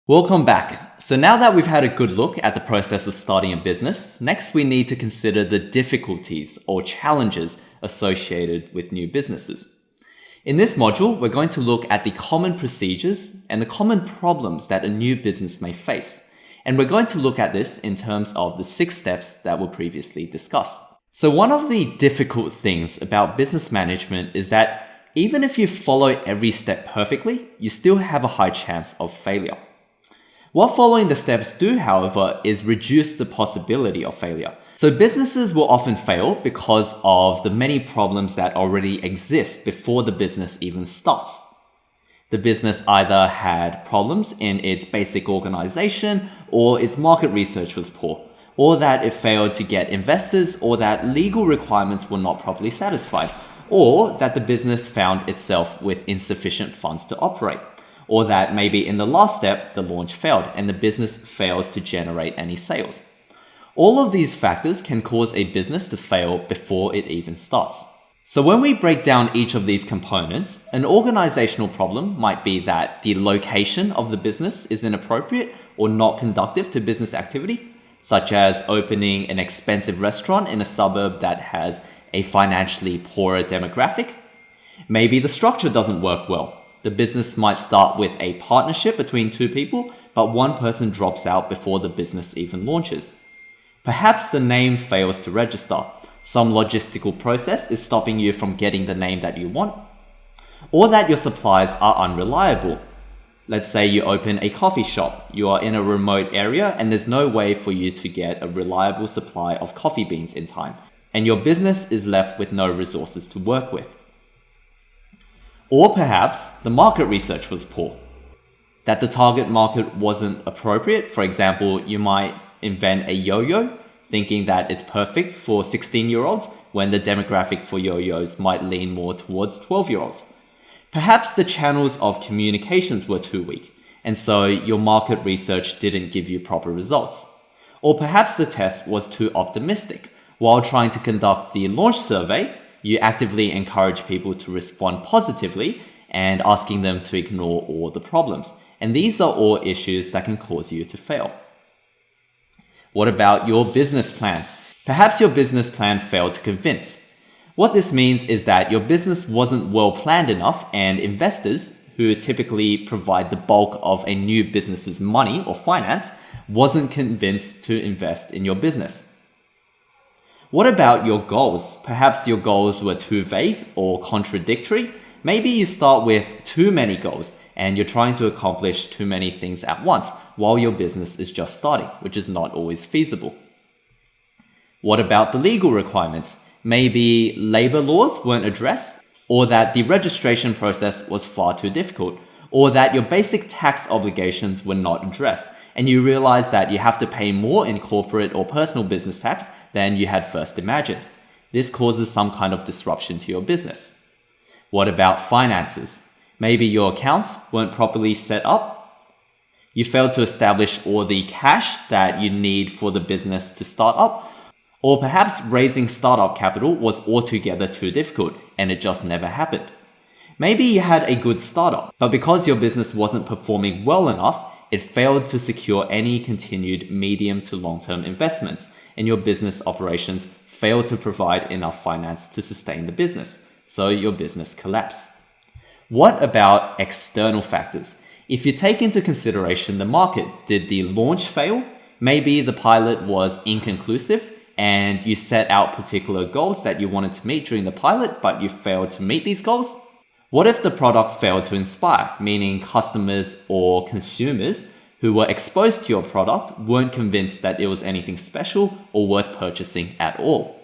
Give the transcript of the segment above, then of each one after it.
Welcome back. So now that we've had a good look at the process of starting a business, next we need to consider the difficulties or challenges associated with new businesses. In this module, we're going to look at the common procedures and the common problems that a new business may face. And we're going to look at this in terms of the 6 steps that were previously discussed. So one of the difficult things about business management is that even if you follow every step perfectly, you still have a high chance of failure. What following the steps do, however, is reduce the possibility of failure. So businesses will often fail because of the many problems that already exist before the business even starts. The business either had problems in its basic organization, or its market research was poor, or that it failed to get investors, or that legal requirements were not properly satisfied, or that the business found itself with insufficient funds to operate. Or that maybe in the last step, the launch failed and the business fails to generate any sales. All of these factors can cause a business to fail before it even starts. So when we break down each of these components, an organizational problem might be that the location of the business is inappropriate or not conducive to business activity, such as opening an expensive restaurant in a suburb that has a financially poorer demographic. Maybe the structure doesn't work well. The business might start with a partnership between 2 people, but one person drops out before the business even launches. Perhaps the name fails to register. Some logistical process is stopping you from getting the name that you want. Or that your supplies are unreliable. Let's say you open a coffee shop. You are in a remote area and there's no way for you to get a reliable supply of coffee beans in time. And your business is left with no resources to work with. Or perhaps the market research was poor, that the target market wasn't appropriate. For example, you might invent a yo-yo thinking that it's perfect for 16-year-olds when the demographic for yo-yos might lean more towards 12-year-olds. Perhaps the channels of communications were too weak, and so your market research didn't give you proper results. Or perhaps the test was too optimistic. While trying to conduct the launch survey, you actively encourage people to respond positively and asking them to ignore all the problems. And these are all issues that can cause you to fail. What about your business plan? Perhaps your business plan failed to convince. What this means is that your business wasn't well planned enough, and investors, who typically provide the bulk of a new business's money or finance, wasn't convinced to invest in your business. What about your goals? Perhaps your goals were too vague or contradictory. Maybe you start with too many goals and you're trying to accomplish too many things at once while your business is just starting, which is not always feasible. What about the legal requirements? Maybe labor laws weren't addressed, or that the registration process was far too difficult, or that your basic tax obligations were not addressed, and you realize that you have to pay more in corporate or personal business tax than you had first imagined. This causes some kind of disruption to your business. What about finances? Maybe your accounts weren't properly set up. You failed to establish all the cash that you need for the business to start up. Or perhaps raising startup capital was altogether too difficult and it just never happened. Maybe you had a good startup, but because your business wasn't performing well enough, it failed to secure any continued medium to long-term investments, and your business operations failed to provide enough finance to sustain the business, so your business collapsed. What about external factors? If you take into consideration the market, did the launch fail? Maybe the pilot was inconclusive and you set out particular goals that you wanted to meet during the pilot, but you failed to meet these goals? What if the product failed to inspire, meaning customers or consumers who were exposed to your product weren't convinced that it was anything special or worth purchasing at all?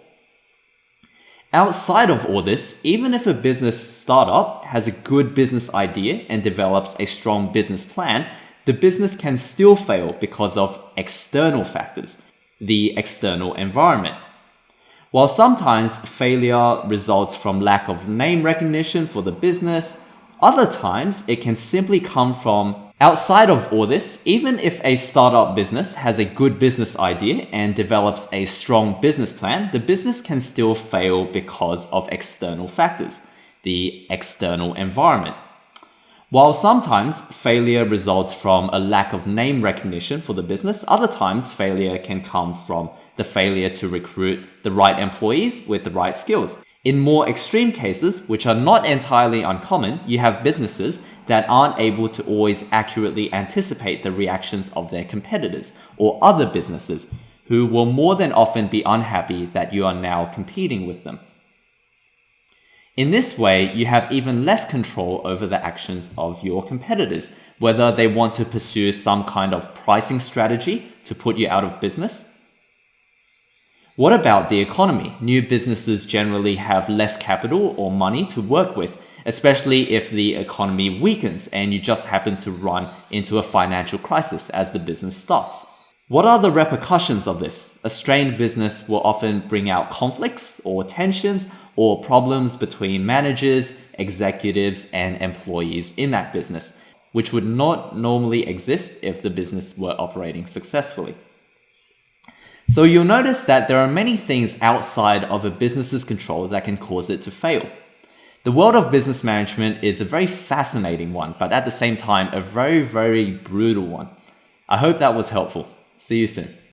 Outside of all this, even if a business startup has a good business idea and develops a strong business plan, the business can still fail because of external factors, the external environment. While sometimes failure results from lack of name recognition for the business, other times it can simply come from Outside of all this, even if a startup business has a good business idea and develops a strong business plan, the business can still fail because of external factors, the external environment. While sometimes failure results from a lack of name recognition for the business, other times failure can come from the failure to recruit the right employees with the right skills. In more extreme cases, which are not entirely uncommon, you have businesses that aren't able to always accurately anticipate the reactions of their competitors or other businesses who will more than often be unhappy that you are now competing with them. In this way, you have even less control over the actions of your competitors, whether they want to pursue some kind of pricing strategy to put you out of business. What about the economy? New businesses generally have less capital or money to work with, especially if the economy weakens and you just happen to run into a financial crisis as the business starts. What are the repercussions of this? A strained business will often bring out conflicts or tensions or problems between managers, executives, and employees in that business, which would not normally exist if the business were operating successfully. So you'll notice that there are many things outside of a business's control that can cause it to fail. The world of business management is a very fascinating one, but at the same time, a very, very brutal one. I hope that was helpful. See you soon.